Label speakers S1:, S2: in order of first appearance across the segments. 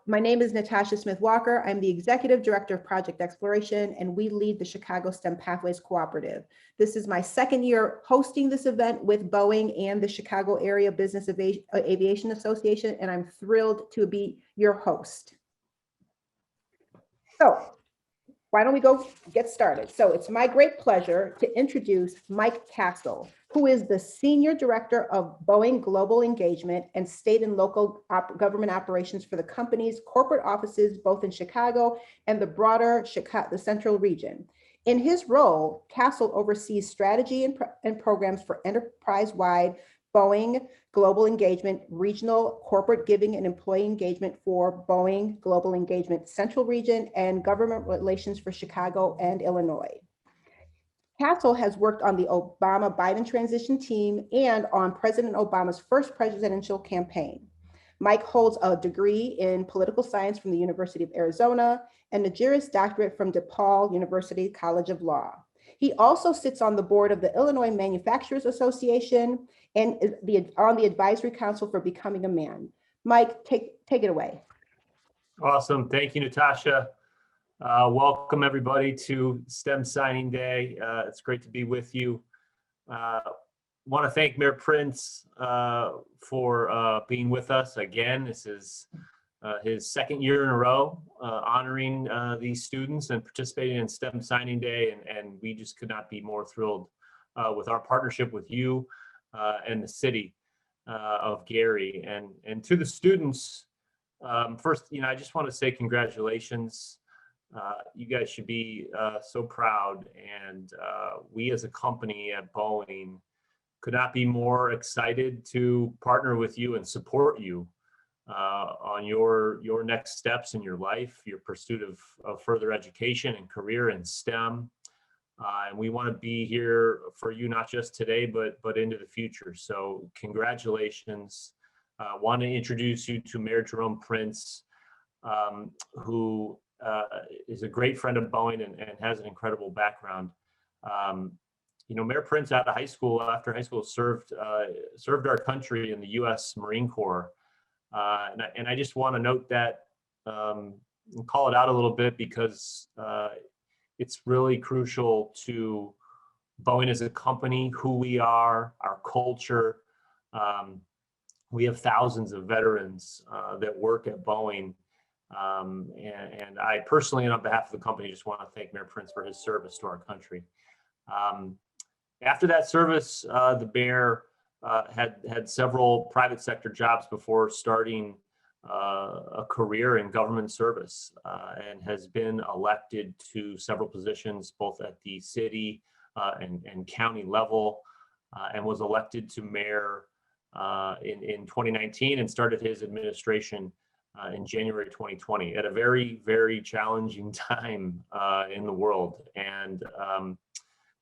S1: My name is Natasha Smith-Walker. I'm the Executive Director of Project Exploration, and we lead the Chicago STEM Pathways Cooperative. This is my second year hosting this event with Boeing and the Chicago Area Business Aviation Association, and I'm thrilled to be your host. So why don't we go get started? So it's my great pleasure to introduce Mike Castle, who is the Senior Director of Boeing Global Engagement and State and Local Government Operations for the company's corporate offices, both in Chicago and the broader the Central region. In his role, Castle oversees strategy and programs for enterprise-wide Boeing Global Engagement, regional corporate giving and employee engagement for Boeing Global Engagement Central Region, and government relations for Chicago and Illinois. Castle has worked on the Obama-Biden transition team and on President Obama's first presidential campaign. Mike holds a degree in political science from the University of Arizona and a Juris Doctorate from DePaul University College of Law. He also sits on the board of the Illinois Manufacturers Association and on the advisory council for Becoming a Man. Mike, take it away.
S2: Awesome. Thank you, Natasha. Welcome everybody to STEM Signing Day. It's great to be with you. Want to thank Mayor Prince for being with us again. This is his second year in a row honoring these students and participating in STEM Signing Day, and we just could not be more thrilled with our partnership with you and the city of Gary. And to the students, first, I just want to say congratulations. You guys should be so proud, and we as a company at Boeing could not be more excited to partner with you and support you on your next steps in your life, your pursuit of further education and career in STEM. And we want to be here for you, not just today, but into the future. So congratulations. Want to introduce you to Mayor Jerome Prince, who is a great friend of Boeing and has an incredible background. Mayor Prince after high school served our country in the U.S. Marine Corps. And I just want to note that and call it out a little bit because it's really crucial to Boeing as a company, who we are, our culture. We have thousands of veterans that work at Boeing. And I personally, and on behalf of the company, just want to thank Mayor Prince for his service to our country. After that service, the mayor had several private sector jobs before starting a career in government service, and has been elected to several positions both at the city and county level, and was elected to mayor in 2019 and started his administration in January 2020 at a very, very challenging time in the world. And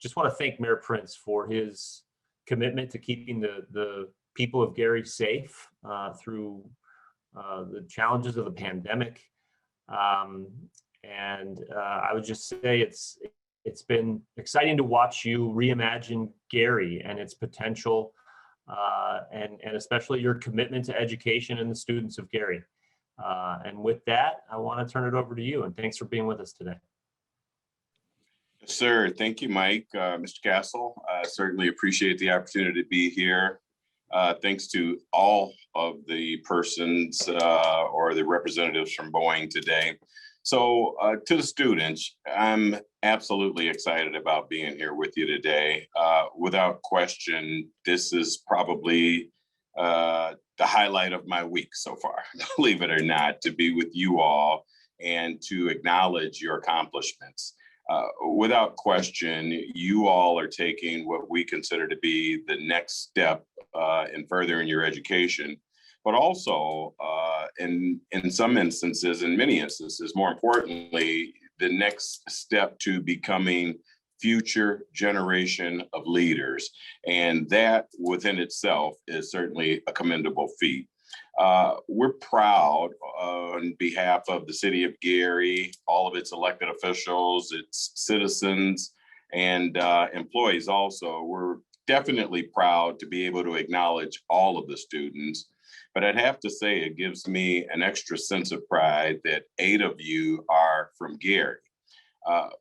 S2: just want to thank Mayor Prince for his commitment to keeping the people of Gary safe through the challenges of the pandemic. And I would just say it's been exciting to watch you reimagine Gary and its potential, and especially your commitment to education and the students of Gary. And with that, I want to turn it over to you, and thanks for being with us today.
S3: Yes, sir. Thank you, Mike. Mr. Castle, I certainly appreciate the opportunity to be here. Thanks to all of the persons or the representatives from Boeing today. So to the students, I'm absolutely excited about being here with you today. Without question, this is probably the highlight of my week so far, believe it or not, to be with you all and to acknowledge your accomplishments. Without question, you all are taking what we consider to be the next step in furthering your education, but also in some instances, in many instances, more importantly, the next step to becoming future generation of leaders. And that within itself is certainly a commendable feat. We're proud on behalf of the city of Gary, all of its elected officials, its citizens, and employees also. We're definitely proud to be able to acknowledge all of the students But I'd have to say it gives me an extra sense of pride that 8 of you are from Gary.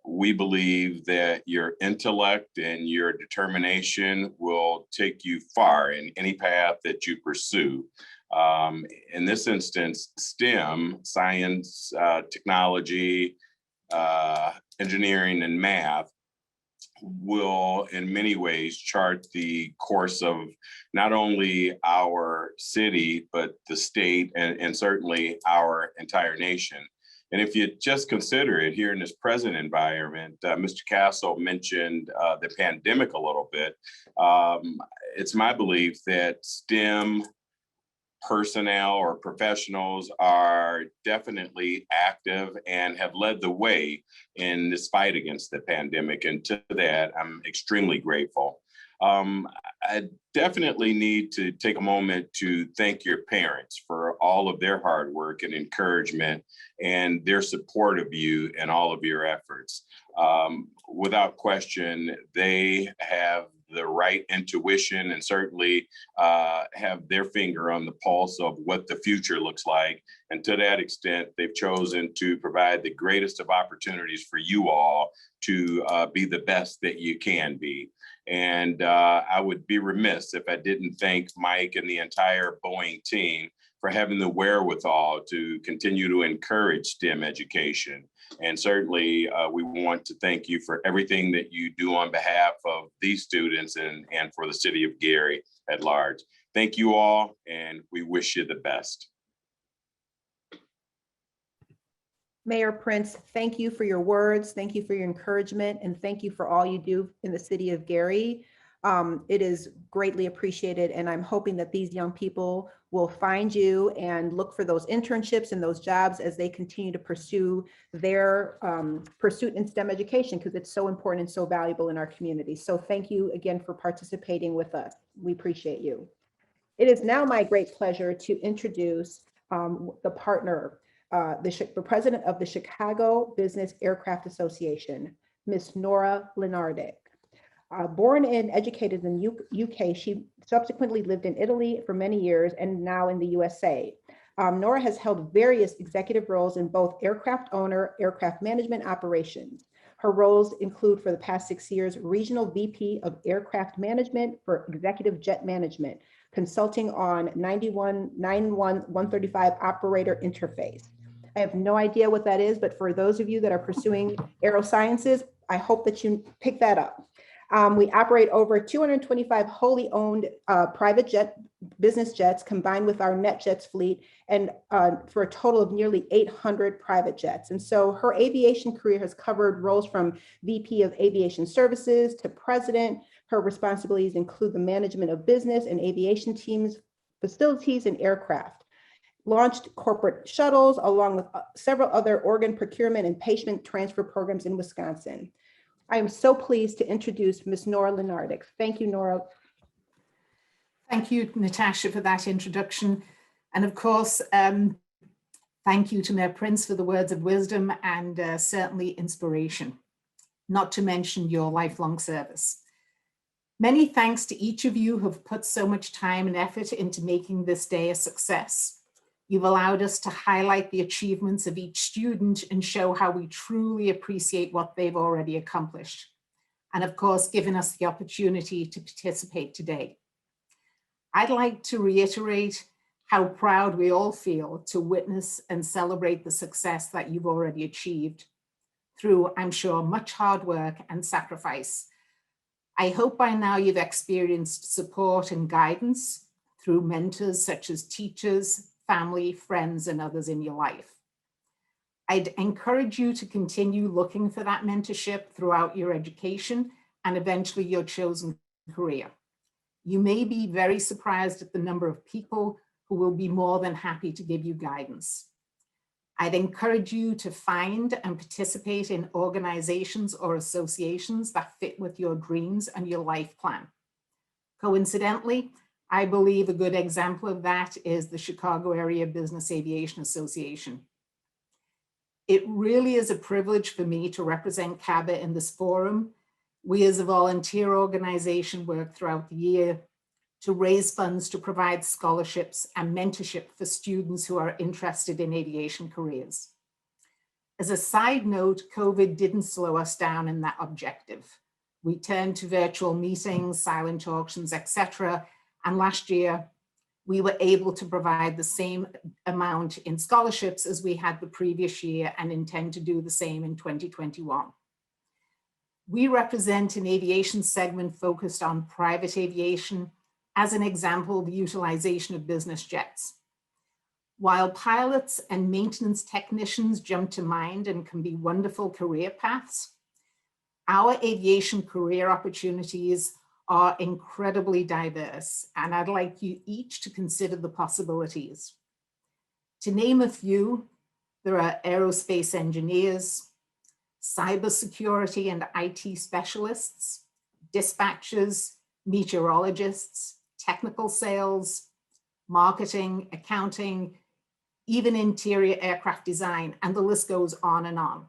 S3: We believe that your intellect and your determination will take you far in any path that you pursue. In this instance, STEM, science, technology, engineering, and math will in many ways chart the course of not only our city, but the state and certainly our entire nation. And if you just consider it here in this present environment, Mr. Castle mentioned the pandemic a little bit. It's my belief that STEM personnel or professionals are definitely active and have led the way in this fight against the pandemic. And to that, I'm extremely grateful. I definitely need to take a moment to thank your parents for all of their hard work and encouragement and their support of you and all of your efforts. Without question, they have the right intuition and certainly have their finger on the pulse of what the future looks like. And to that extent, they've chosen to provide the greatest of opportunities for you all to be the best that you can be. And I would be remiss if I didn't thank Mike and the entire Boeing team for having the wherewithal to continue to encourage STEM education. And certainly we want to thank you for everything that you do on behalf of these students and for the city of Gary at large. Thank you all, and we wish you the best.
S1: Mayor Prince, thank you for your words. Thank you for your encouragement, and thank you for all you do in the city of Gary. It is greatly appreciated, and I'm hoping that these young people will find you and look for those internships and those jobs as they continue to pursue their pursuit in STEM education, because it's so important and so valuable in our community. So thank you again for participating with us. We appreciate you. It is now my great pleasure to introduce the partner, the president of the Chicago Business Aircraft Association, Ms. Nora Lenardic. Born and educated in UK, she subsequently lived in Italy for many years and now in the USA. Nora has held various executive roles in both aircraft owner, aircraft management operations. Her roles include, for the past 6 years, Regional VP of Aircraft Management for Executive Jet Management, consulting on 91-135 operator interface. I have no idea what that is, but for those of you that are pursuing aerosciences, I hope that you pick that up. We operate over 225 wholly owned private jet business jets combined with our NetJets fleet, and for a total of nearly 800 private jets. And so her aviation career has covered roles from VP of Aviation Services to President. Her responsibilities include the management of business and aviation teams, facilities, and aircraft. Launched corporate shuttles along with several other organ procurement and patient transfer programs in Wisconsin. I am so pleased to introduce Ms. Nora Lenardic. Thank you, Nora.
S4: Thank you, Natasha, for that introduction. And of course, thank you to Mayor Prince for the words of wisdom and certainly inspiration, not to mention your lifelong service. Many thanks to each of you who have put so much time and effort into making this day a success. You've allowed us to highlight the achievements of each student and show how we truly appreciate what they've already accomplished. And of course, given us the opportunity to participate today. I'd like to reiterate how proud we all feel to witness and celebrate the success that you've already achieved through, I'm sure, much hard work and sacrifice. I hope by now you've experienced support and guidance through mentors such as teachers, family, friends, and others in your life. I'd encourage you to continue looking for that mentorship throughout your education and eventually your chosen career. You may be very surprised at the number of people who will be more than happy to give you guidance. I'd encourage you to find and participate in organizations or associations that fit with your dreams and your life plan. Coincidentally, I believe a good example of that is the Chicago Area Business Aviation Association. It really is a privilege for me to represent CABA in this forum. We as a volunteer organization work throughout the year to raise funds to provide scholarships and mentorship for students who are interested in aviation careers. As a side note, COVID didn't slow us down in that objective. We turned to virtual meetings, silent auctions, etc. And last year, we were able to provide the same amount in scholarships as we had the previous year and intend to do the same in 2021. We represent an aviation segment focused on private aviation, as an example, the utilization of business jets. While pilots and maintenance technicians jump to mind and can be wonderful career paths, our aviation career opportunities are incredibly diverse, and I'd like you each to consider the possibilities. To name a few, there are aerospace engineers, cybersecurity and IT specialists, dispatchers, meteorologists, technical sales, marketing, accounting, even interior aircraft design, and the list goes on and on.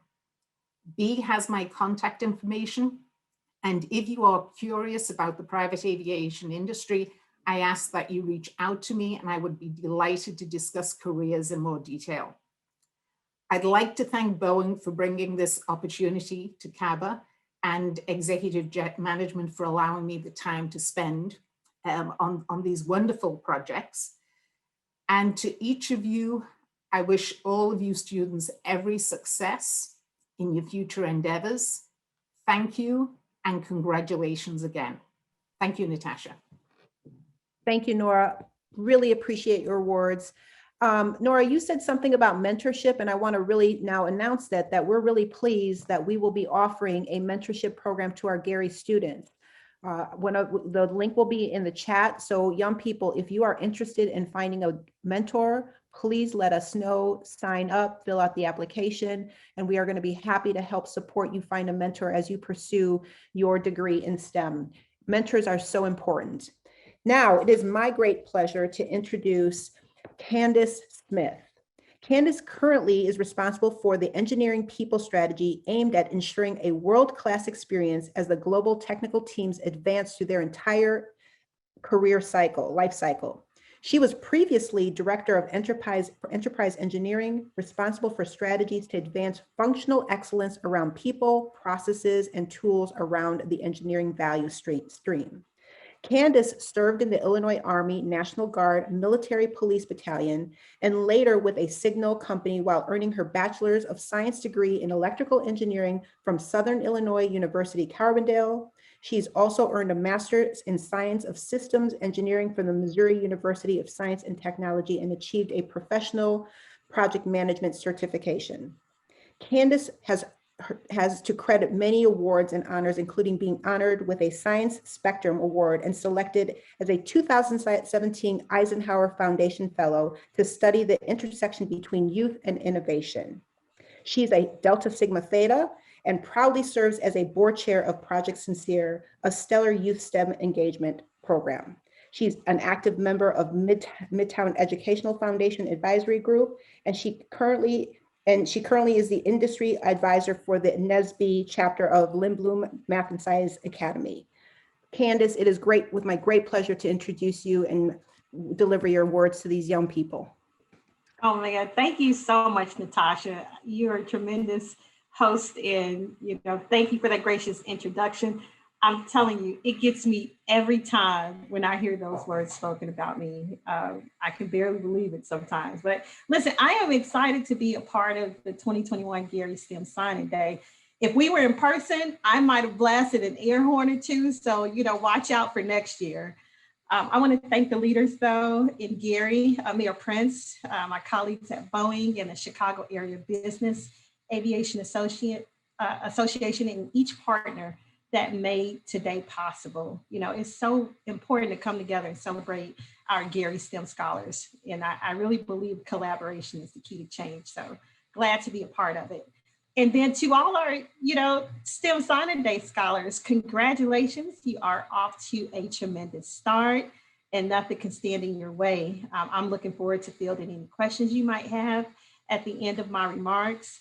S4: B has my contact information, and if you are curious about the private aviation industry, I ask that you reach out to me and I would be delighted to discuss careers in more detail. I'd like to thank Boeing for bringing this opportunity to CABA and Executive Jet Management for allowing me the time to spend on these wonderful projects. And to each of you, I wish all of you students every success in your future endeavors. Thank you and congratulations again. Thank you, Natasha.
S1: Thank you, Nora. Really appreciate your words. Nora, you said something about mentorship, and I want to really now announce that we're really pleased that we will be offering a mentorship program to our Gary students. The link will be in the chat. So young people, if you are interested in finding a mentor, please let us know, sign up, fill out the application, and we are going to be happy to help support you find a mentor as you pursue your degree in STEM. Mentors are so important. Now, it is my great pleasure to introduce Candace Smith. Candace currently is responsible for the engineering people strategy aimed at ensuring a world-class experience as the global technical teams advance through their entire career life cycle. She was previously Director of Enterprise Engineering, responsible for strategies to advance functional excellence around people, processes, and tools around the engineering value stream. Candace served in the Illinois Army National Guard Military Police Battalion and later with a signal company while earning her Bachelor's of Science degree in Electrical Engineering from Southern Illinois University, Carbondale. She's also earned a Master's in Science of Systems Engineering from the Missouri University of Science and Technology and achieved a professional project management certification. Candace has to credit many awards and honors, including being honored with a Science Spectrum Award and selected as a 2017 Eisenhower Foundation Fellow to study the intersection between youth and innovation. She's a Delta Sigma Theta and proudly serves as a board chair of Project Sincere, a stellar youth STEM engagement program. She's an active member of Midtown Educational Foundation Advisory Group, and she currently is the industry advisor for the NSBE chapter of Lindblom Math and Science Academy. Candace, it is with my great pleasure to introduce you and deliver your words to these young people.
S5: Oh my God, thank you so much, Natasha. You're a tremendous host, and thank you for that gracious introduction. I'm telling you, it gets me every time when I hear those words spoken about me. I can barely believe it sometimes. But listen, I am excited to be a part of the 2021 Gary STEM Signing Day. If we were in person, I might have blasted an air horn or two. So, watch out for next year. I want to thank the leaders, though, in Gary, Mayor Prince, my colleagues at Boeing and the Chicago Area Business Aviation Association, and each partner that made today possible. It's so important to come together and celebrate our Gary STEM scholars. And I really believe collaboration is the key to change. So glad to be a part of it. And then to all our, STEM Signing Day scholars, congratulations. You are off to a tremendous start and nothing can stand in your way. I'm looking forward to fielding any questions you might have at the end of my remarks.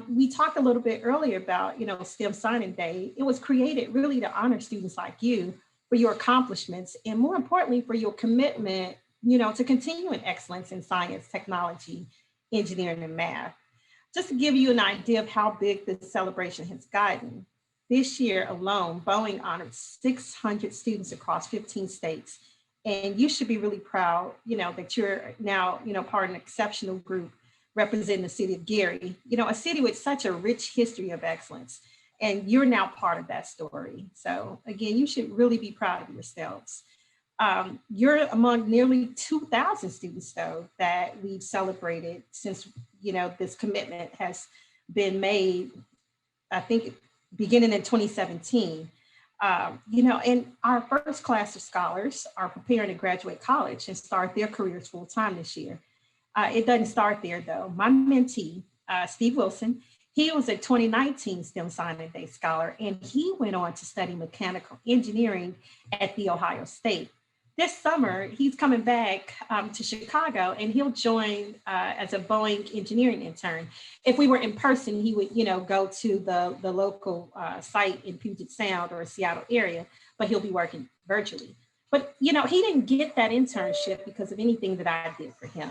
S5: We talked a little bit earlier about, STEM Signing Day. It was created really to honor students like you for your accomplishments, and more importantly, for your commitment, to continuing excellence in science, technology, engineering, and math. Just to give you an idea of how big this celebration has gotten, this year alone, Boeing honored 600 students across 15 states. And you should be really proud, that you're now, part of an exceptional group representing the city of Gary, a city with such a rich history of excellence. And you're now part of that story. So again, you should really be proud of yourselves. You're among nearly 2,000 students, though, that we've celebrated since, this commitment has been made, I think, beginning in 2017. And our first class of scholars are preparing to graduate college and start their careers full time this year. It doesn't start there, though. My mentee, Steve Wilson, he was a 2019 STEM Signing Day Scholar, and he went on to study mechanical engineering at The Ohio State. This summer, he's coming back to Chicago, and he'll join as a Boeing engineering intern. If we were in person, he would, go to the local site in Puget Sound or Seattle area, but he'll be working virtually. But, he didn't get that internship because of anything that I did for him,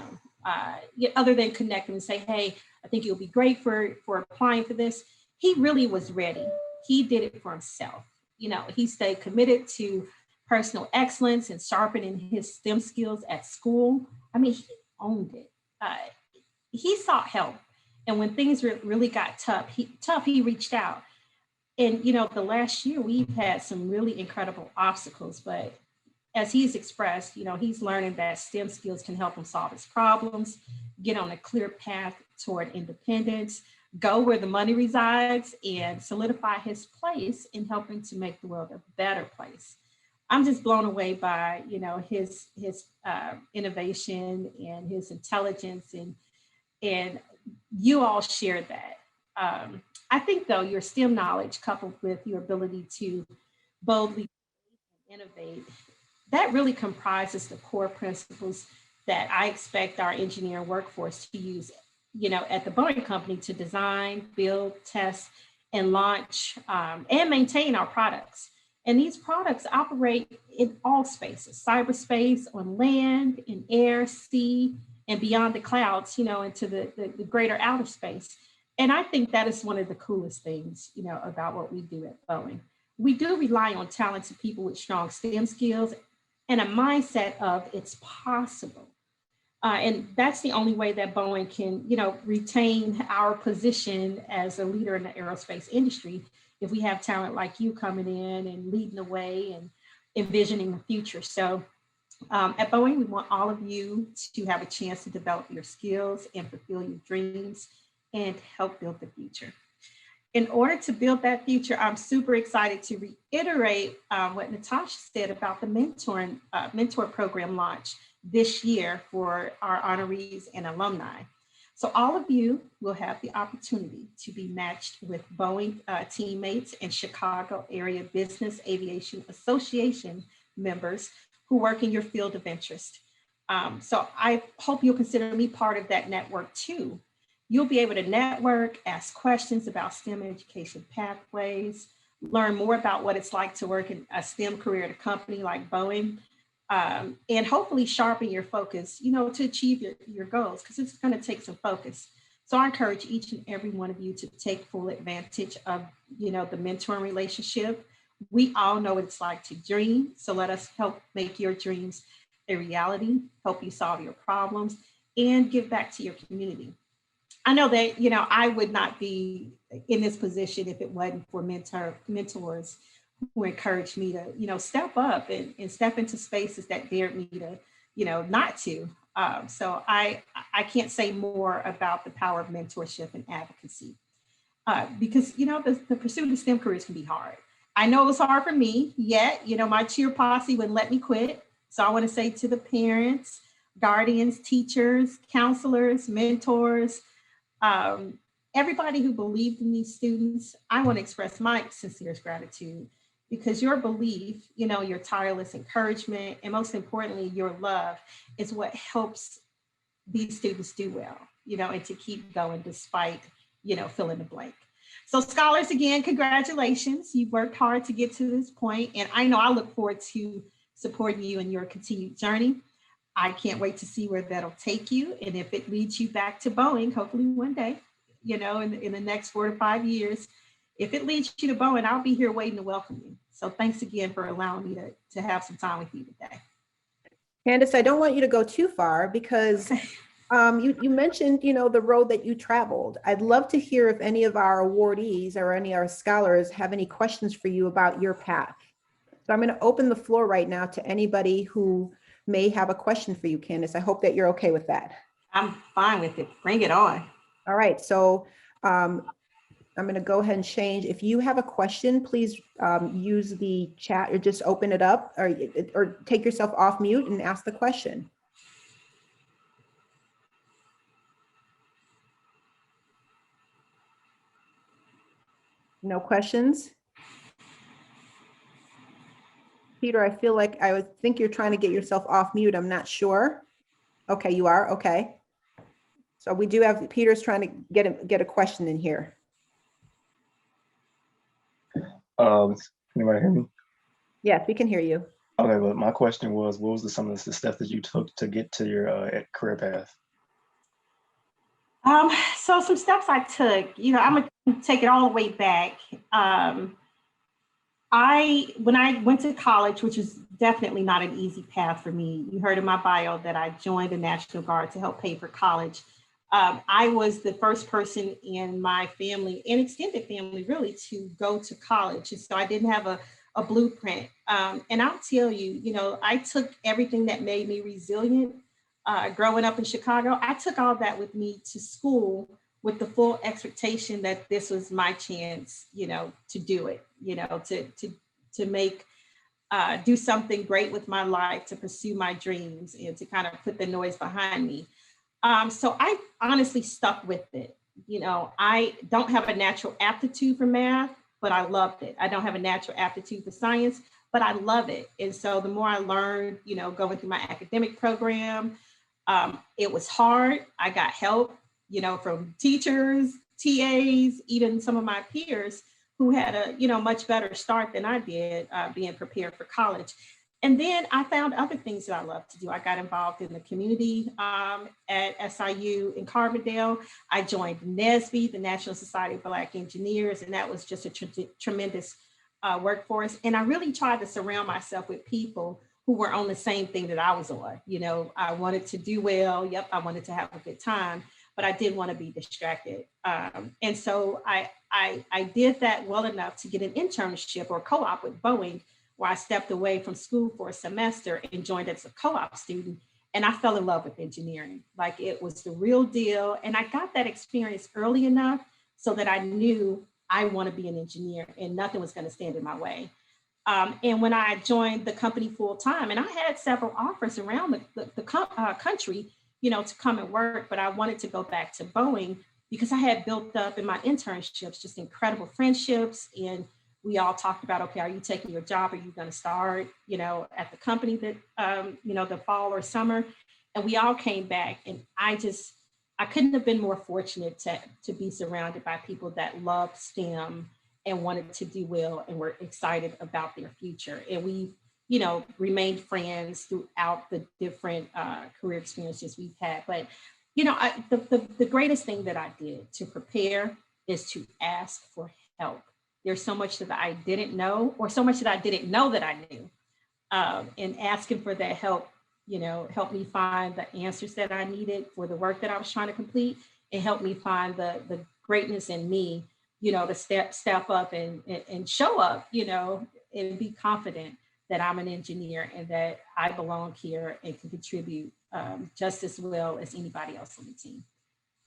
S5: other than connect him and say, hey, I think you'll be great for applying for this. He really was ready. He did it for himself. He stayed committed to personal excellence and sharpening his STEM skills at school. I mean, he owned it. He sought help. And when things really got tough, he reached out. And, the last year we've had some really incredible obstacles, but as he's expressed, he's learning that STEM skills can help him solve his problems, get on a clear path toward independence, go where the money resides, and solidify his place in helping to make the world a better place. I'm just blown away by, his innovation and his intelligence, and you all share that. I think, though, your STEM knowledge coupled with your ability to boldly innovate, that really comprises the core principles that I expect our engineering workforce to use, at the Boeing Company to design, build, test, and launch and maintain our products. And these products operate in all spaces: cyberspace, on land, in air, sea, and beyond the clouds, into the greater outer space. And I think that is one of the coolest things, about what we do at Boeing. We do rely on talented people with strong STEM skills and a mindset of it's possible. And that's the only way that Boeing can, retain our position as a leader in the aerospace industry, if we have talent like you coming in and leading the way and envisioning the future. So at Boeing, we want all of you to have a chance to develop your skills and fulfill your dreams and help build the future. In order to build that future, I'm super excited to reiterate what Natasha said about the mentor program launch this year for our honorees and alumni. So all of you will have the opportunity to be matched with Boeing teammates and Chicago Area Business Aviation Association members who work in your field of interest. So I hope you'll consider me part of that network too. You'll be able to network, ask questions about STEM education pathways, learn more about what it's like to work in a STEM career at a company like Boeing, and hopefully sharpen your focus, to achieve your goals, because it's going to take some focus. So I encourage each and every one of you to take full advantage of, the mentoring relationship. We all know what it's like to dream. So let us help make your dreams a reality, help you solve your problems, and give back to your community. I know that, I would not be in this position if it wasn't for mentors who encouraged me to, step up and step into spaces that dared me to, not to. So I can't say more about the power of mentorship and advocacy because, the pursuit of STEM careers can be hard. I know it was hard for me, yet, my cheer posse wouldn't let me quit. So I want to say to the parents, guardians, teachers, counselors, mentors, everybody who believed in these students, I want to express my sincerest gratitude, because your belief, your tireless encouragement, and most importantly, your love is what helps these students do well, and to keep going despite, fill in the blank. So scholars, again, congratulations. You've worked hard to get to this point, and I know I look forward to supporting you in your continued journey. I can't wait to see where that'll take you. And if it leads you back to Boeing, hopefully one day, you know, in the next 4 to 5 years, if it leads you to Boeing, I'll be here waiting to welcome you. So thanks again for allowing me to have some time with you today.
S1: Candace, I don't want you to go too far because you mentioned, you know, the road that you traveled. I'd love to hear if any of our awardees or any of our scholars have any questions for you about your path. So I'm going to open the floor right now to anybody who may have a question for you, Candace. I hope that you're okay with that.
S5: I'm fine with it. Bring it on.
S1: All right. So I'm going to go ahead and change. If you have a question, please use the chat or just open it up or take yourself off mute and ask the question. No questions? Peter, I feel like I would think you're trying to get yourself off mute. I'm not sure. Okay, you are. Okay. So we do have, Peter's trying to get a question in here.
S6: Anybody hear me?
S1: Yes, we can hear you.
S6: Okay, well, my question was, what was some of the steps that you took to get to your career path?
S5: So some steps I took, you know, I'm gonna take it all the way back. When I went to college, which is definitely not an easy path for me, you heard in my bio that I joined the National Guard to help pay for college. I was the first person in my family and extended family really to go to college. And so I didn't have a blueprint. And I'll tell you, you know, I took everything that made me resilient growing up in Chicago. I took all that with me to school with the full expectation that this was my chance, you know, to do it, you know, to make, do something great with my life, to pursue my dreams and to kind of put the noise behind me. So I honestly stuck with it. You know, I don't have a natural aptitude for math, but I loved it. I don't have a natural aptitude for science, but I love it. And so the more I learned, you know, going through my academic program, it was hard. I got help, you know, from teachers, TAs, even some of my peers who had a, you know, much better start than I did being prepared for college. And then I found other things that I love to do. I got involved in the community at SIU in Carbondale. I joined NSBE, the National Society of Black Engineers, and that was just a tremendous workforce. And I really tried to surround myself with people who were on the same thing that I was on. You know, I wanted to do well. Yep, I wanted to have a good time, but I didn't want to be distracted. And so I did that well enough to get an internship or co-op with Boeing, where I stepped away from school for a semester and joined as a co-op student. And I fell in love with engineering. Like, it was the real deal. And I got that experience early enough so that I knew I want to be an engineer and nothing was going to stand in my way. And when I joined the company full time, and I had several offers around the country, you know, to come and work, but I wanted to go back to Boeing because I had built up in my internships just incredible friendships. And we all talked about, okay, are you taking your job? Are you going to start, you know, at the company that, you know, the fall or summer? And we all came back, and I couldn't have been more fortunate to be surrounded by people that loved STEM and wanted to do well and were excited about their future. And we, you know, remained friends throughout the different career experiences we've had. But, you know, the greatest thing that I did to prepare is to ask for help. There's so much that I didn't know, or so much that I didn't know that I knew. And asking for that help, you know, helped me find the answers that I needed for the work that I was trying to complete, and helped me find the greatness in me, you know, to step up and show up, you know, and be confident that I'm an engineer and that I belong here and can contribute just as well as anybody else on the team.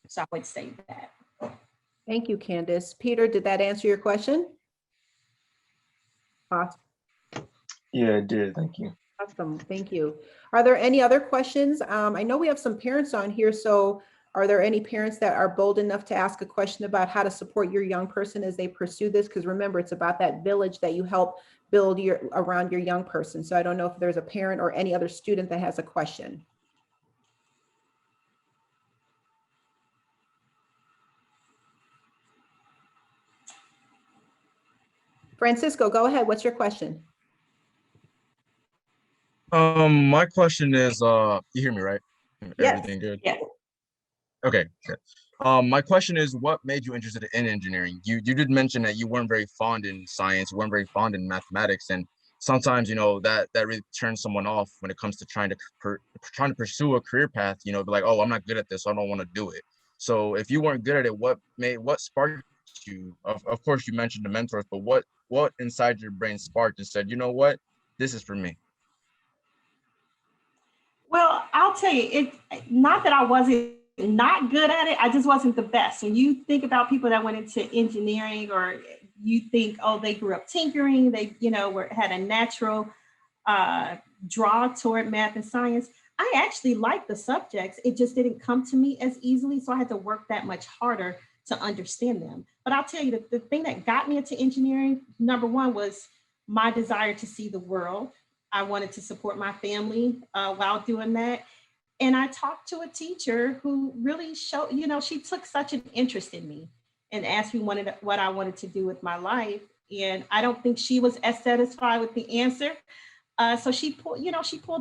S5: So I would say that.
S1: Thank you, Candace. Peter, did that answer your question? Awesome.
S6: Yeah, it did. Thank you.
S1: Awesome. Thank you. Are there any other questions? I know we have some parents on here, so are there any parents that are bold enough to ask a question about how to support your young person as they pursue this? Because remember, it's about that village that you help build around your young person. So I don't know if there's a parent or any other student that has a question. Francisco, go ahead. What's your question?
S7: My question is, you hear me, right?
S1: Yes.
S7: Everything good?
S5: Yeah.
S7: Okay, good. My question is, what made you interested in engineering? You did mention that you weren't very fond in science, you weren't very fond in mathematics, and sometimes, you know, that really turns someone off when it comes to trying to pursue a career path. You know, be like, oh, I'm not good at this, so I don't want to do it. So if you weren't good at it, what sparked you? Of course, you mentioned the mentors, but what inside your brain sparked and said, you know what, this is for me?
S5: Well, I'll tell you, not that I wasn't not good at it, I just wasn't the best. When you think about people that went into engineering, or you think, oh, they grew up tinkering, they, had a natural draw toward math and science. I actually liked the subjects. It just didn't come to me as easily. So I had to work that much harder to understand them. But I'll tell you, the thing that got me into engineering, number one, was my desire to see the world. I wanted to support my family while doing that. And I talked to a teacher who really showed, she took such an interest in me and asked me what I wanted to do with my life. And I don't think she was as satisfied with the answer. So she pulled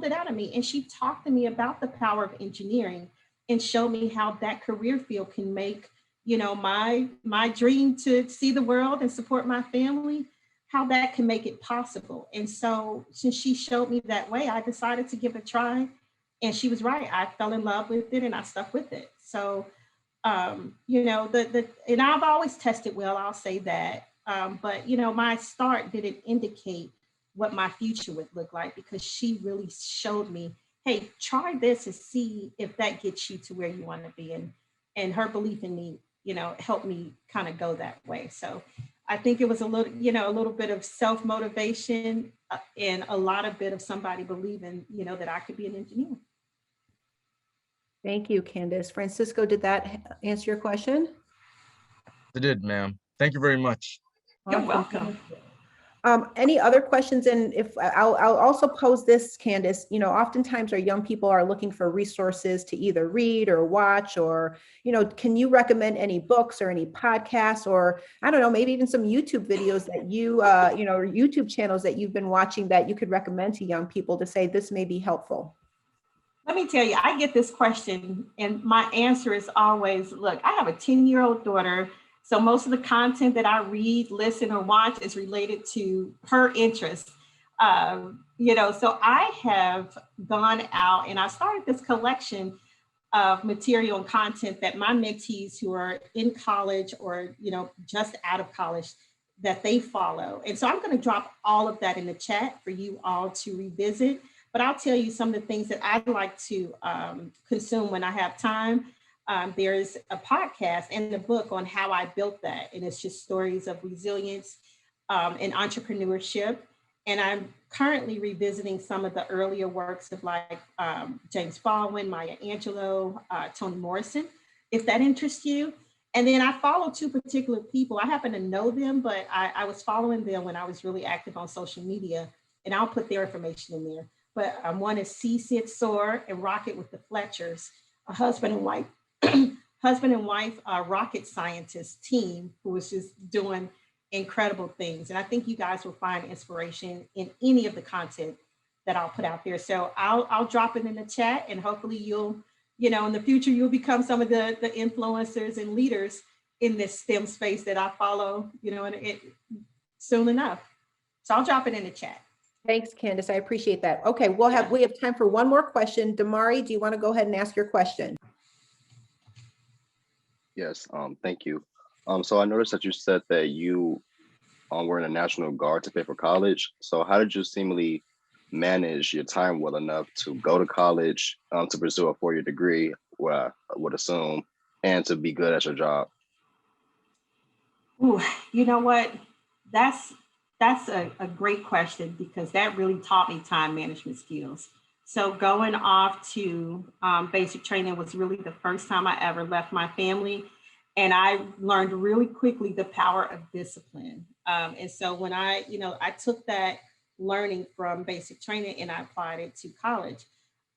S5: it out of me, and she talked to me about the power of engineering and showed me how that career field can make, my dream to see the world and support my family, how that can make it possible. And so since she showed me that way, I decided to give it a try. And she was right. I fell in love with it and I stuck with it. So, and I've always tested well, I'll say that. But, my start didn't indicate what my future would look like, because she really showed me, hey, try this and see if that gets you to where you want to be. And her belief in me, helped me kind of go that way. So I think it was a little bit of self-motivation and a lot of bit of somebody believing, that I could be an engineer.
S1: Thank you, Candace. Francisco, did that answer your question?
S7: It did, ma'am. Thank you very much.
S5: You're
S1: Awesome.
S5: welcome.
S1: Any other questions? And if I'll also pose this, Candace, oftentimes our young people are looking for resources to either read or watch, or, can you recommend any books or any podcasts, or I don't know, maybe even some YouTube videos that you, or YouTube channels that you've been watching that you could recommend to young people to say this may be helpful?
S5: Let me tell you, I get this question and my answer is always, look, I have a 10-year-old daughter. So most of the content that I read, listen, or watch is related to her interests. So I have gone out and I started this collection of material and content that my mentees who are in college or, just out of college, that they follow. And so I'm going to drop all of that in the chat for you all to revisit. But I'll tell you some of the things that I like to consume when I have time. There's a podcast and a book on how I built that. And it's just stories of resilience and entrepreneurship. And I'm currently revisiting some of the earlier works of like James Baldwin, Maya Angelou, Toni Morrison, if that interests you. And then I follow two particular people. I happen to know them, but I was following them when I was really active on social media, and I'll put their information in there. But one is See, Sit, Soar, and Rocket with the Fletchers, a husband and wife rocket scientist team who is just doing incredible things. And I think you guys will find inspiration in any of the content that I'll put out there. So I'll drop it in the chat, and hopefully you'll, in the future, you'll become some of the influencers and leaders in this STEM space that I follow, soon enough. So I'll drop it in the chat.
S1: Thanks, Candace. I appreciate that. Okay, we have time for one more question. Damari, do you want to go ahead and ask your question?
S8: Yes, thank you. So I noticed that you said that you were in the National Guard to pay for college. So how did you seemingly manage your time well enough to go to college, to pursue a 4-year degree, what I would assume, and to be good at your job?
S5: Ooh, you know what? That's a great question, because that really taught me time management skills. So going off to basic training was really the first time I ever left my family. And I learned really quickly the power of discipline. And so when I took that learning from basic training and I applied it to college,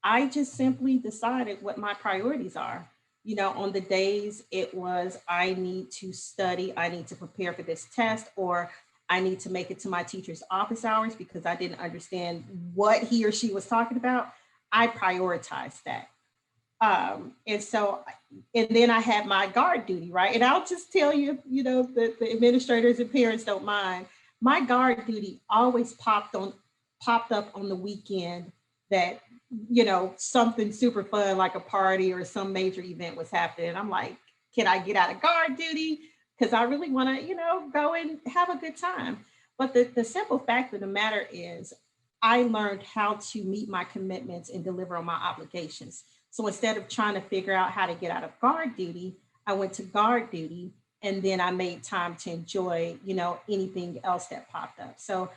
S5: I just simply decided what my priorities are. On the days it was, I need to study, I need to prepare for this test, or I need to make it to my teacher's office hours because I didn't understand what he or she was talking about, I prioritized that. And so, and then I had my guard duty, right? And I'll just tell you, you know, the administrators and parents don't mind. My guard duty always popped up on the weekend that, you know, something super fun like a party or some major event was happening. I'm like, can I get out of guard duty? Because I really want to, you know, go and have a good time. But the simple fact of the matter is, I learned how to meet my commitments and deliver on my obligations. So instead of trying to figure out how to get out of guard duty, I went to guard duty, and then I made time to enjoy, you know, anything else that popped up. So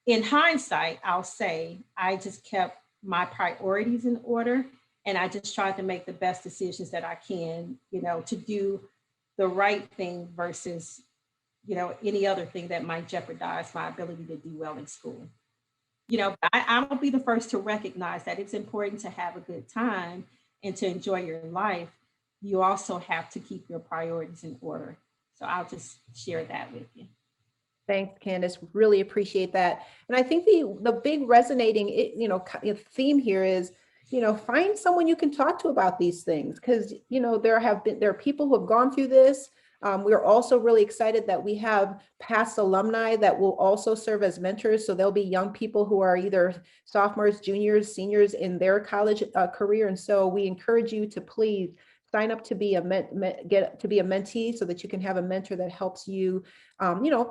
S5: in hindsight, I'll say I just kept my priorities in order, and I just tried to make the best decisions that I can, you know, to do the right thing versus, you know, any other thing that might jeopardize my ability to do well in school. You know, I'll be the first to recognize that it's important to have a good time and to enjoy your life. You also have to keep your priorities in order. So I'll just share that with you.
S1: Thanks, Candace. Really appreciate that. And I think the big resonating, theme here is, find someone you can talk to about these things, because, there are people who have gone through this. We're also really excited that we have past alumni that will also serve as mentors. So there'll be young people who are either sophomores, juniors, seniors in their college career. And so we encourage you to please sign up to be a mentee so that you can have a mentor that helps you,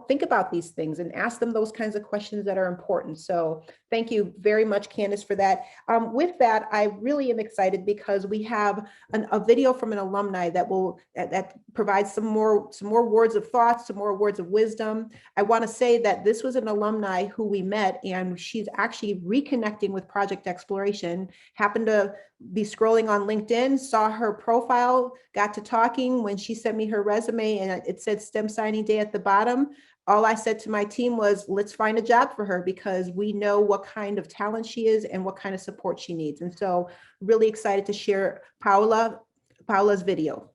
S1: think about these things and ask them those kinds of questions that are important. So thank you very much, Candace, for that. With that, I really am excited because we have a video from an alumni that provides some more words of thought, some more words of wisdom. I want to say that this was an alumni who we met, and she's actually reconnecting with Project Exploration. Happened to be scrolling on LinkedIn, saw her profile, got to talking when she sent me her resume, and it said STEM signing day at the bottom. All I said to my team was, let's find a job for her, because we know what kind of talent she is and what kind of support she needs. And so really excited to share Paula's video.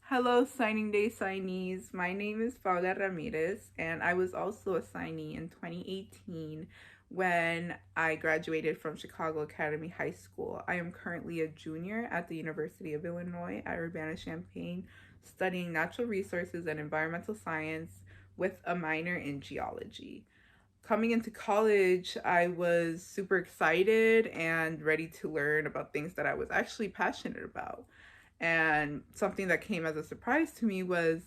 S9: Hello, signing day signees. My name is Paula Ramirez, and I was also a signee in 2018 when I graduated from Chicago Academy High School. I am currently a junior at the University of Illinois at Urbana-Champaign, studying natural resources and environmental science with a minor in geology. Coming into college, I was super excited and ready to learn about things that I was actually passionate about. And something that came as a surprise to me was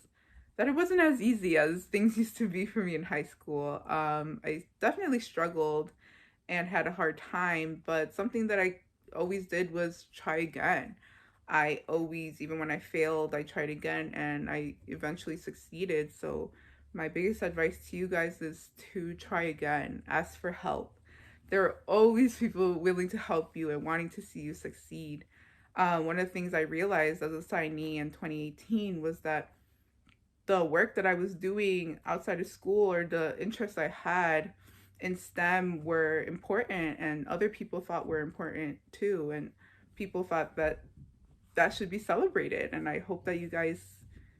S9: that it wasn't as easy as things used to be for me in high school. I definitely struggled and had a hard time, but something that I always did was try again. I always, even when I failed, I tried again and I eventually succeeded. So my biggest advice to you guys is to try again, ask for help. There are always people willing to help you and wanting to see you succeed. One of the things I realized as a signee in 2018 was that the work that I was doing outside of school or the interests I had in STEM were important, and other people thought were important too. And people thought that that should be celebrated. And I hope that you guys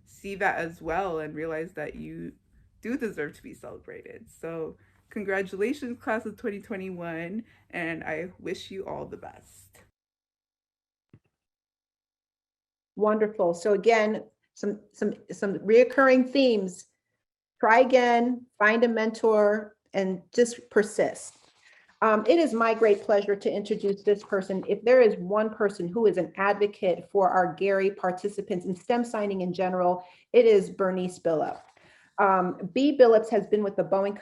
S9: see that as well and realize that you do deserve to be celebrated. So congratulations, class of 2021, and I wish you all the best.
S1: Wonderful. So again, some reoccurring themes: try again, find a mentor, and just persist. It is my great pleasure to introduce this person. If there is one person who is an advocate for our Gary participants in STEM signing in general, it is Bernice Billup. B. Billups has been with the Boeing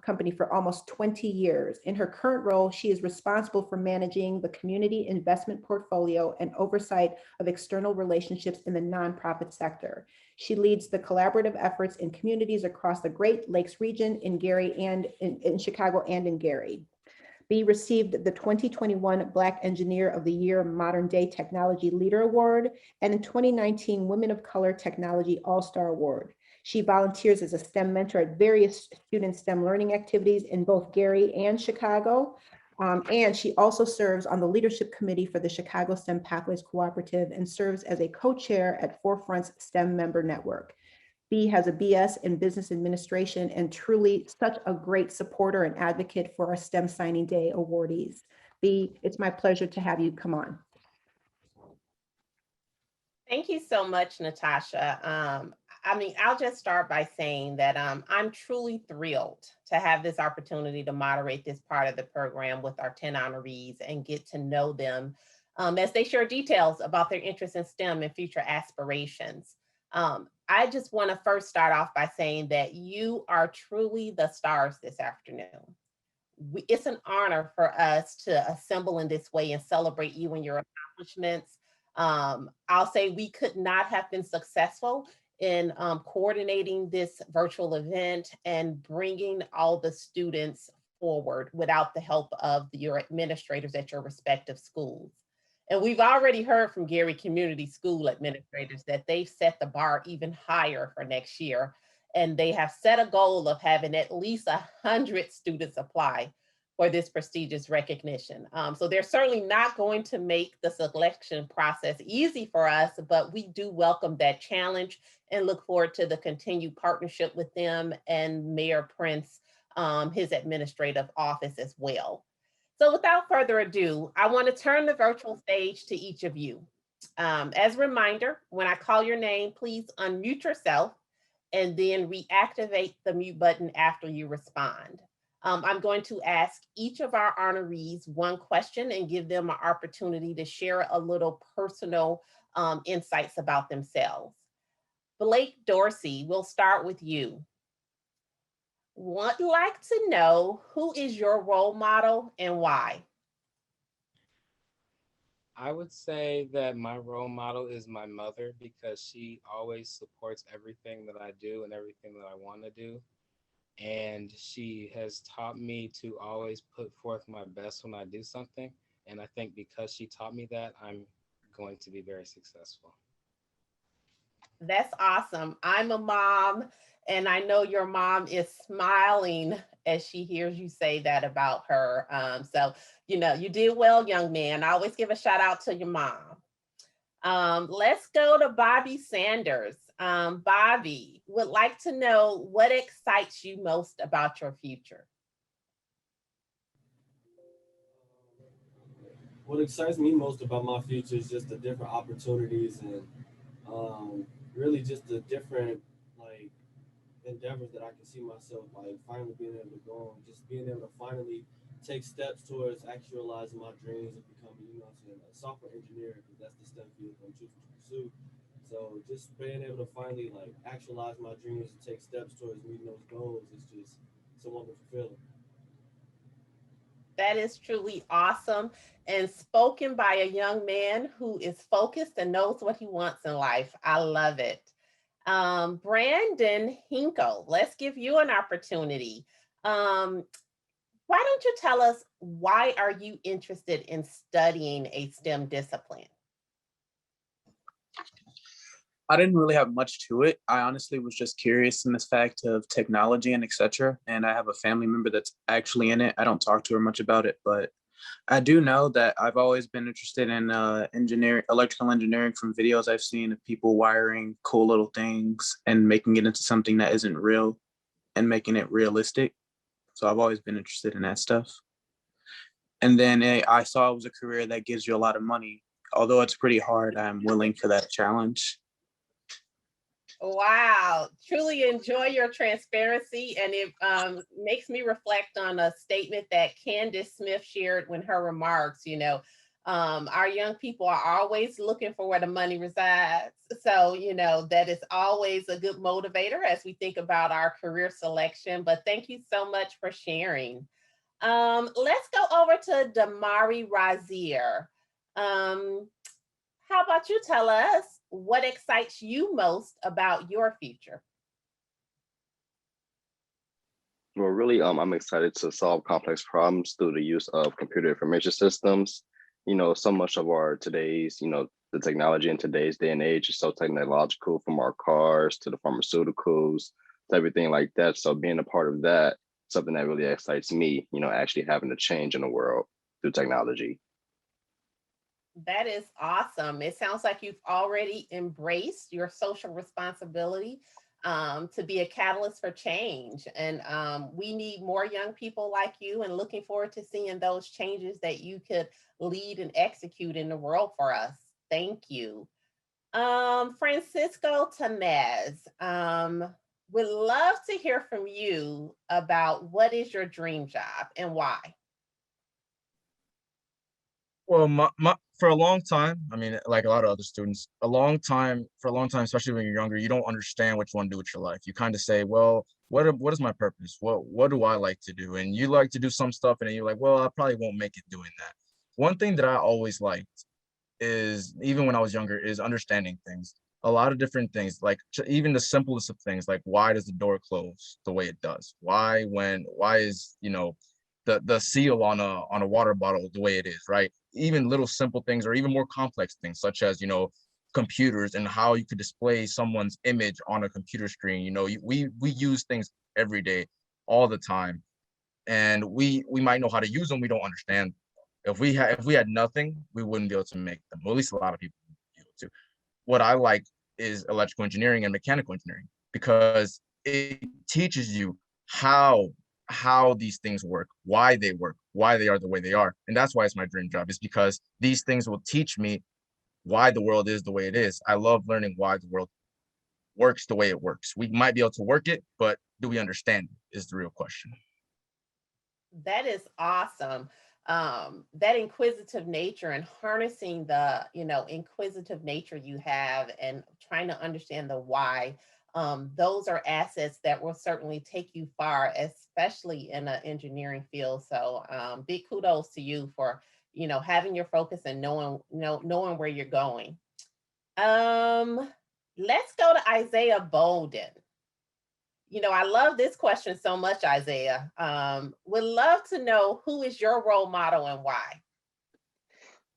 S1: Company for almost 20 years. In her current role, she is responsible for managing the community investment portfolio and oversight of external relationships in the nonprofit sector. She leads the collaborative efforts in communities across the Great Lakes region in Gary and in Chicago and in Gary. B received the 2021 Black Engineer of the Year Modern Day Technology Leader Award and in 2019 Women of Color Technology All-Star Award. She volunteers as a STEM mentor at various student STEM learning activities in both Gary and Chicago. And she also serves on the leadership committee for the Chicago STEM Pathways Cooperative and serves as a co-chair at Forefront's STEM member network. B has a BS in business administration and truly such a great supporter and advocate for our STEM Signing Day awardees. B, it's my pleasure to have you come on.
S10: Thank you so much, Natasha. I'll just start by saying that I'm truly thrilled to have this opportunity to moderate this part of the program with our 10 honorees and get to know them as they share details about their interest in STEM and future aspirations. I just want to first start off by saying that you are truly the stars this afternoon. It's an honor for us to assemble in this way and celebrate you and your accomplishments. I'll say we could not have been successful in coordinating this virtual event and bringing all the students forward without the help of your administrators at your respective schools. And we've already heard from Gary Community School administrators that they've set the bar even higher for next year. And they have set a goal of having at least 100 students apply for this prestigious recognition. So they're certainly not going to make the selection process easy for us, but we do welcome that challenge and look forward to the continued partnership with them and Mayor Prince, his administrative office as well. So without further ado, I want to turn the virtual stage to each of you. As a reminder, when I call your name, please unmute yourself and then reactivate the mute button after you respond. I'm going to ask each of our honorees one question and give them an opportunity to share a little personal insights about themselves. Blake Dorsey, we'll start with you. Would like to know, who is your role model and why?
S11: I would say that my role model is my mother because she always supports everything that I do and everything that I want to do. And she has taught me to always put forth my best when I do something. And I think because she taught me that, I'm going to be very successful.
S10: That's awesome. I'm a mom, and I know your mom is smiling as she hears you say that about her. So, you did well, young man. I always give a shout out to your mom. Let's go to Bobby Sanders. Bobby, would like to know what excites you most about your future.
S12: What excites me most about my future is just the different opportunities and really just the different like endeavors that I can see myself like finally being able to go on, just being able to finally take steps towards actualizing my dreams of becoming, a software engineer because that's the STEM field I'm choosing to pursue. So just being able to finally like actualize my dreams and take steps towards meeting those goals is just so wonderful feeling.
S10: That is truly awesome and spoken by a young man who is focused and knows what he wants in life. I love it. Brandon Hinkle, let's give you an opportunity. Why don't you tell us, why are you interested in studying a STEM discipline?
S13: I didn't really have much to it. I honestly was just curious in this fact of technology and etc. And I have a family member that's actually in it. I don't talk to her much about it, but I do know that I've always been interested in engineering, electrical engineering from videos I've seen of people wiring cool little things and making it into something that isn't real and making it realistic. So I've always been interested in that stuff. And then I saw it was a career that gives you a lot of money. Although it's pretty hard, I'm willing for that challenge.
S10: Wow, truly enjoy your transparency. And it makes me reflect on a statement that Candace Smith shared when her remarks, our young people are always looking for where the money resides. So, that is always a good motivator as we think about our career selection. But thank you so much for sharing. Let's go over to Damari Razier. How about you tell us what excites you most about your future?
S8: Well, really, I'm excited to solve complex problems through the use of computer information systems. So much of our today's, the technology in today's day and age is so technological, from our cars to the pharmaceuticals to everything like that. So being a part of that, something that really excites me, actually having a change in the world through technology.
S10: That is awesome. It sounds like you've already embraced your social responsibility to be a catalyst for change. And we need more young people like you, and looking forward to seeing those changes that you could lead and execute in the world for us. Thank you. Francisco Tamez, would love to hear from you about what is your dream job and why.
S7: Well, for a long time, I mean, like a lot of other students, for a long time, especially when you're younger, you don't understand what you want to do with your life. You kind of say, well, what is my purpose? What do I like to do? And you like to do some stuff, and then you're like, well, I probably won't make it doing that. One thing that I always liked is, even when I was younger, is understanding things. A lot of different things, like even the simplest of things, like why does the door close the way it does? Why is, the seal on a water bottle the way it is, right? Even little simple things, or even more complex things, such as, computers, and how you could display someone's image on a computer screen. We use things every day, all the time, and we might know how to use them. We don't understand. If we had nothing, we wouldn't be able to make them. Well, at least a lot of people wouldn't be able to. What I like is electrical engineering and mechanical engineering, because it teaches you how these things work, why they work, why they are the way they are. And that's why it's my dream job, is because these things will teach me why the world is the way it is. I love learning why the world works the way it works. We might be able to work it, but do we understand it is the real question.
S10: That is awesome. That inquisitive nature, and harnessing the, inquisitive nature you have, and trying to understand the why. Those are assets that will certainly take you far, especially in an engineering field. So big kudos to you for, having your focus and knowing where you're going. Let's go to Isaiah Bolden. I love this question so much, Isaiah. Would love to know, who is your role model and why?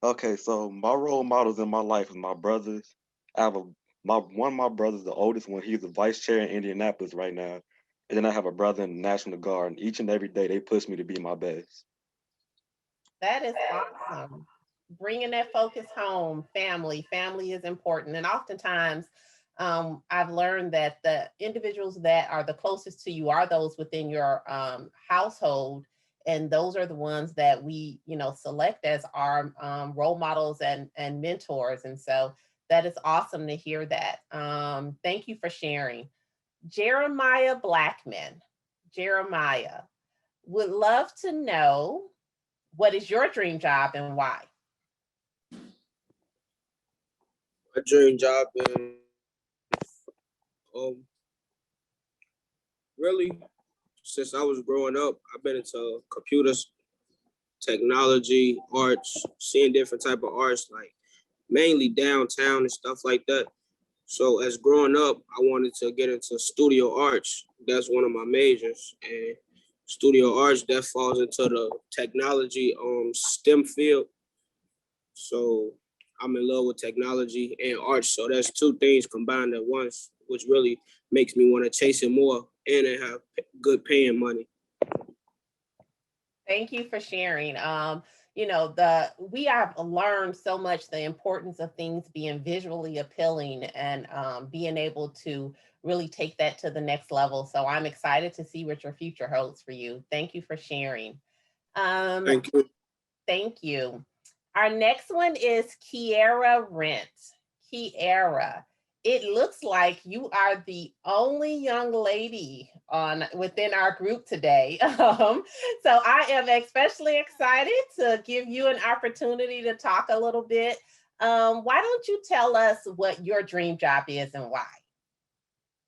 S14: Okay, so my role models in my life is my brothers. I have one of my brothers, the oldest one, he's the vice chair in Indianapolis right now. And then I have a brother in the National Guard, and each and every day they push me to be my best.
S10: That is awesome. Bringing that focus home. Family is important. And oftentimes, I've learned that the individuals that are the closest to you are those within your household. And those are the ones that we, select as our role models and mentors. And so that is awesome to hear that. Thank you for sharing. Jeremiah Blackman. Jeremiah, would love to know, what is your dream job and why?
S15: My dream job is really, since I was growing up, I've been into computers, technology, arts, seeing different type of arts, like mainly downtown and stuff like that. So as growing up, I wanted to get into studio arts. That's one of my majors. And studio arts, that falls into the technology STEM field. So I'm in love with technology and arts. So that's two things combined at once, which really makes me want to chase it more, and it have good paying money.
S10: Thank you for sharing. We have learned so much, the importance of things being visually appealing, and being able to really take that to the next level. So I'm excited to see what your future holds for you. Thank you for sharing.
S15: Thank you.
S10: Thank you. Our next one is Kiera Rent. Kiera, it looks like you are the only young lady within our group today. So I am especially excited to give you an opportunity to talk a little bit. Why don't you tell us what your dream job is and why?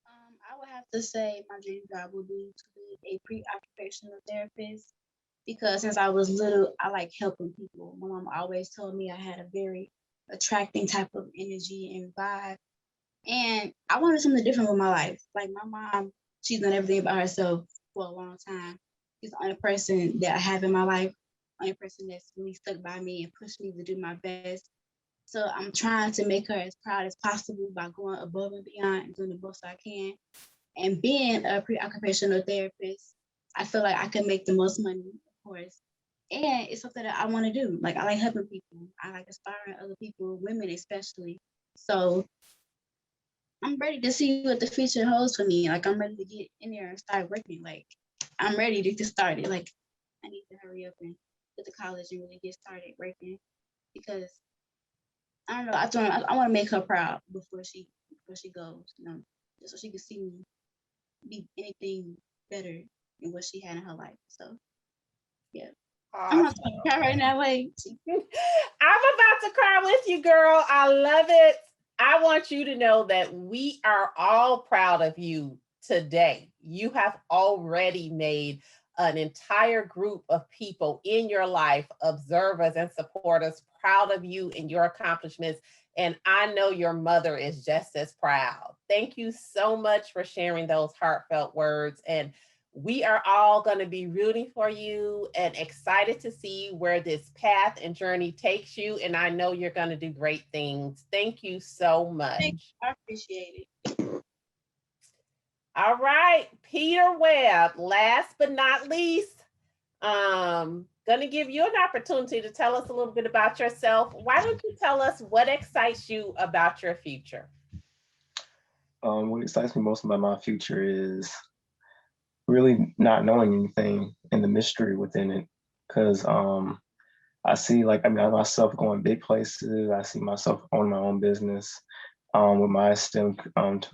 S16: I would have to say my dream job would be to be a pre-occupational therapist, because since I was little, I like helping people. My mom always told me I had a very attracting type of energy and vibe. And I wanted something different with my life. Like my mom, she's done everything by herself for a long time. She's the only person that I have in my life, only person that's really stuck by me and pushed me to do my best. So I'm trying to make her as proud as possible by going above and beyond and doing the best I can. And being a pre-occupational therapist, I feel like I can make the most money, of course. And it's something that I want to do. Like I like helping people. I like inspiring other people, women especially. So I'm ready to see what the future holds for me. Like I'm ready to get in there and start working. Like I'm ready to get started. Like I need to hurry up and get to college and really get started working because I don't know. I want to make her proud before she goes. You know, just so she can see me be anything better than what she had in her life. So yeah, I'm not
S10: Awesome.
S16: cry right now. Like
S10: I'm about to cry with you, girl. I love it. I want you to know that we are all proud of you today. You have already made an entire group of people in your life, observers and supporters, proud of you and your accomplishments. And I know your mother is just as proud. Thank you so much for sharing those heartfelt words. And we are all going to be rooting for you and excited to see where this path and journey takes you. And I know you're going to do great things. Thank you so much.
S16: I appreciate it.
S10: All right, Peter Webb, last but not least, going to give you an opportunity to tell us a little bit about yourself. Why don't you tell us what excites you about your future?
S6: What excites me most about my future is really not knowing anything and the mystery within it. Because I see myself going big places. I see myself owning my own business. With my STEM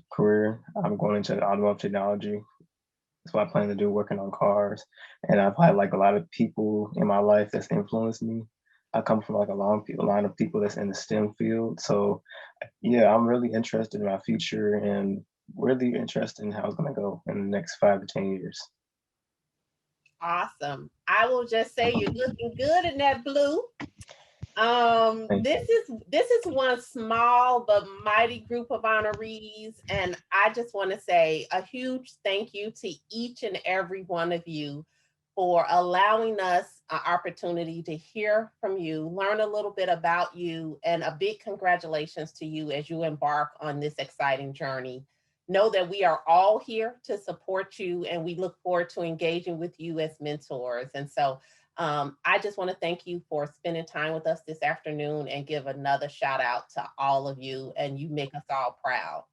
S6: career, I'm going into automotive technology. That's what I plan to do, working on cars. And I've had like a lot of people in my life that's influenced me. I come from like a line of people that's in the STEM field. So yeah, I'm really interested in my future and really interested in how it's gonna go in the next 5 to 10 years.
S10: Awesome. I will just say you're looking good in that blue. This is one small but mighty group of honorees, and I just want to say a huge thank you to each and every one of you for allowing us an opportunity to hear from you, learn a little bit about you, and a big congratulations to you as you embark on this exciting journey. Know that we are all here to support you, and we look forward to engaging with you as mentors. And so I just want to thank you for spending time with us this afternoon and give another shout out to all of you. And you make us all proud.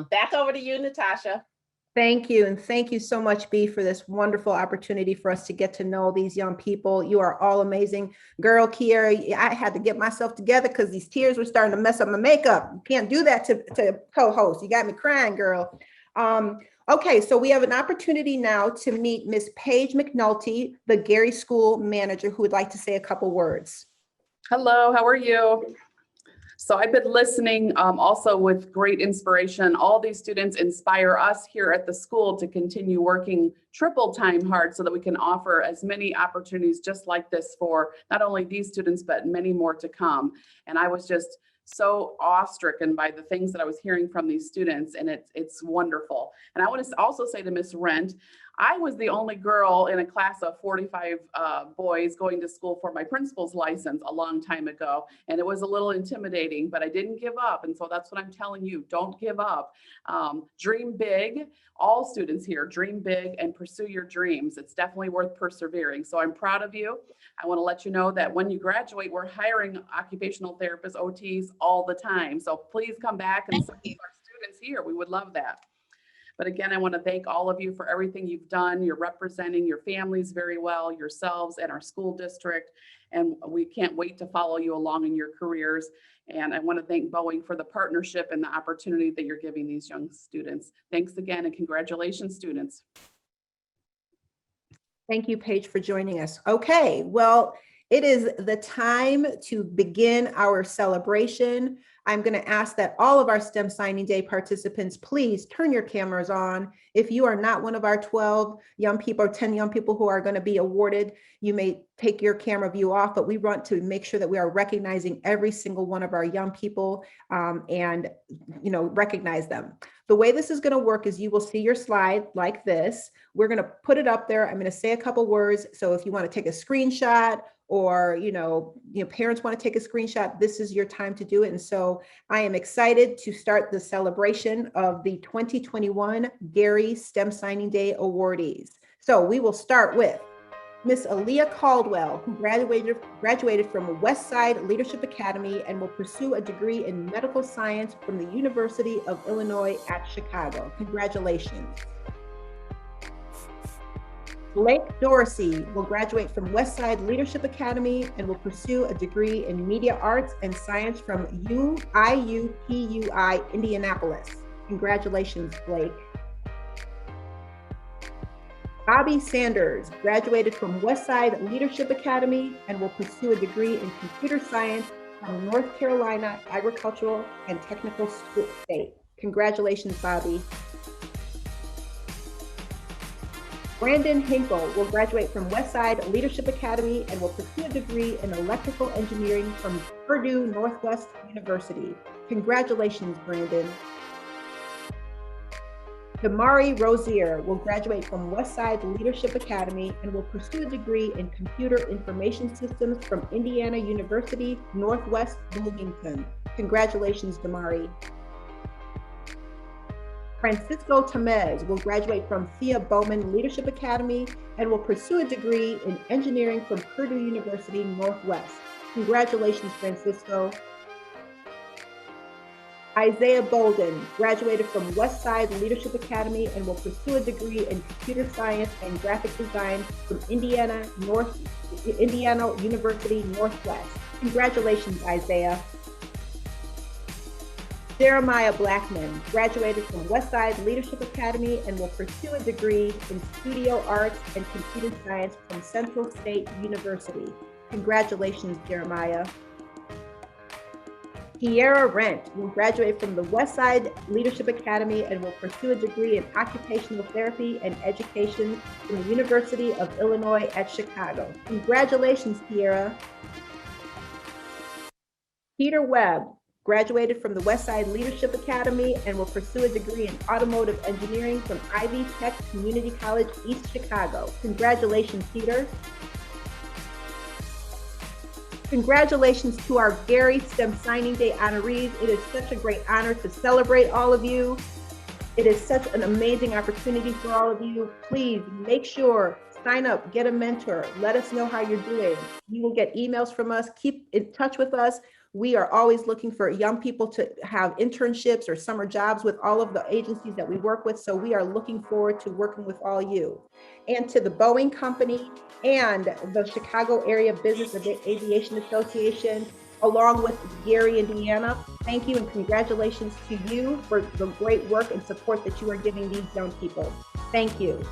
S10: Back over to you, Natasha.
S1: Thank you. And thank you so much, B, for this wonderful opportunity for us to get to know these young people. You are all amazing. Girl, Kiera, I had to get myself together because these tears were starting to mess up my makeup. You can't do that to co-host. You got me crying, girl. Okay, so we have an opportunity now to meet Miss Paige McNulty, the Gary School manager, who would like to say a couple words.
S17: Hello, how are you? So I've been listening also with great inspiration. All these students inspire us here at the school to continue working triple time hard so that we can offer as many opportunities just like this for not only these students, but many more to come. And I was just so awe-stricken by the things that I was hearing from these students, and it's wonderful. And I want to also say to Miss Rent, I was the only girl in a class of 45 boys going to school for my principal's license a long time ago. And it was a little intimidating, but I didn't give up. And so that's what I'm telling you, don't give up. Dream big, all students here, dream big and pursue your dreams. It's definitely worth persevering. So I'm proud of you. I want to let you know that when you graduate, we're hiring occupational therapists, OTs all the time. So please come back and support our students here. We would love that. But again, I want to thank all of you for everything you've done. You're representing your families very well, yourselves and our school district. And we can't wait to follow you along in your careers. And I want to thank Boeing for the partnership and the opportunity that you're giving these young students. Thanks again and congratulations, students.
S1: Thank you, Paige, for joining us. Okay, well, it is the time to begin our celebration. I'm going to ask that all of our STEM Signing Day participants, please turn your cameras on. If you are not one of our 12 young people or 10 young people who are going to be awarded, you may take your camera view off, but we want to make sure that we are recognizing every single one of our young people and recognize them. The way this is going to work is you will see your slide like this. We're going to put it up there. I'm going to say a couple words. So if you want to take a screenshot or, parents want to take a screenshot, this is your time to do it. And so I am excited to start the celebration of the 2021 Gary STEM Signing Day awardees. So we will start with Miss Aaliyah Caldwell, who graduated from Westside Leadership Academy and will pursue a degree in medical science from the University of Illinois at Chicago. Congratulations. Blake Dorsey will graduate from Westside Leadership Academy and will pursue a degree in media arts and science from IUPUI Indianapolis. Congratulations, Blake. Bobby Sanders graduated from Westside Leadership Academy and will pursue a degree in computer science from North Carolina Agricultural and Technical State. Congratulations, Bobby. Brandon Hinkle will graduate from Westside Leadership Academy and will pursue a degree in electrical engineering from Purdue Northwest University. Congratulations, Brandon. Damari Rozier will graduate from Westside Leadership Academy and will pursue a degree in computer information systems from Indiana University, Northwest Bloomington. Congratulations, Damari. Francisco Tamez will graduate from Thea Bowman Leadership Academy and will pursue a degree in engineering from Purdue University, Northwest. Congratulations, Francisco. Isaiah Bolden graduated from Westside Leadership Academy and will pursue a degree in computer science and graphic design from Indiana University, Northwest. Congratulations, Isaiah. Jeremiah Blackman graduated from Westside Leadership Academy and will pursue a degree in studio arts and computer science from Central State University. Congratulations, Jeremiah. Kiera Rent will graduate from the Westside Leadership Academy and will pursue a degree in occupational therapy and education from the University of Illinois at Chicago. Congratulations, Kiera. Peter Webb graduated from the Westside Leadership Academy and will pursue a degree in automotive engineering from Ivy Tech Community College, East Chicago. Congratulations, Peter. Congratulations to our Gary STEM Signing Day honorees. It is such a great honor to celebrate all of you. It is such an amazing opportunity for all of you. Please make sure, sign up, get a mentor. Let us know how you're doing. You will get emails from us. Keep in touch with us. We are always looking for young people to have internships or summer jobs with all of the agencies that we work with. So we are looking forward to working with all you. And to the Boeing Company and the Chicago Area Business Aviation Association, along with Gary, Indiana, thank you and congratulations to you for the great work and support that you are giving these young people. Thank you.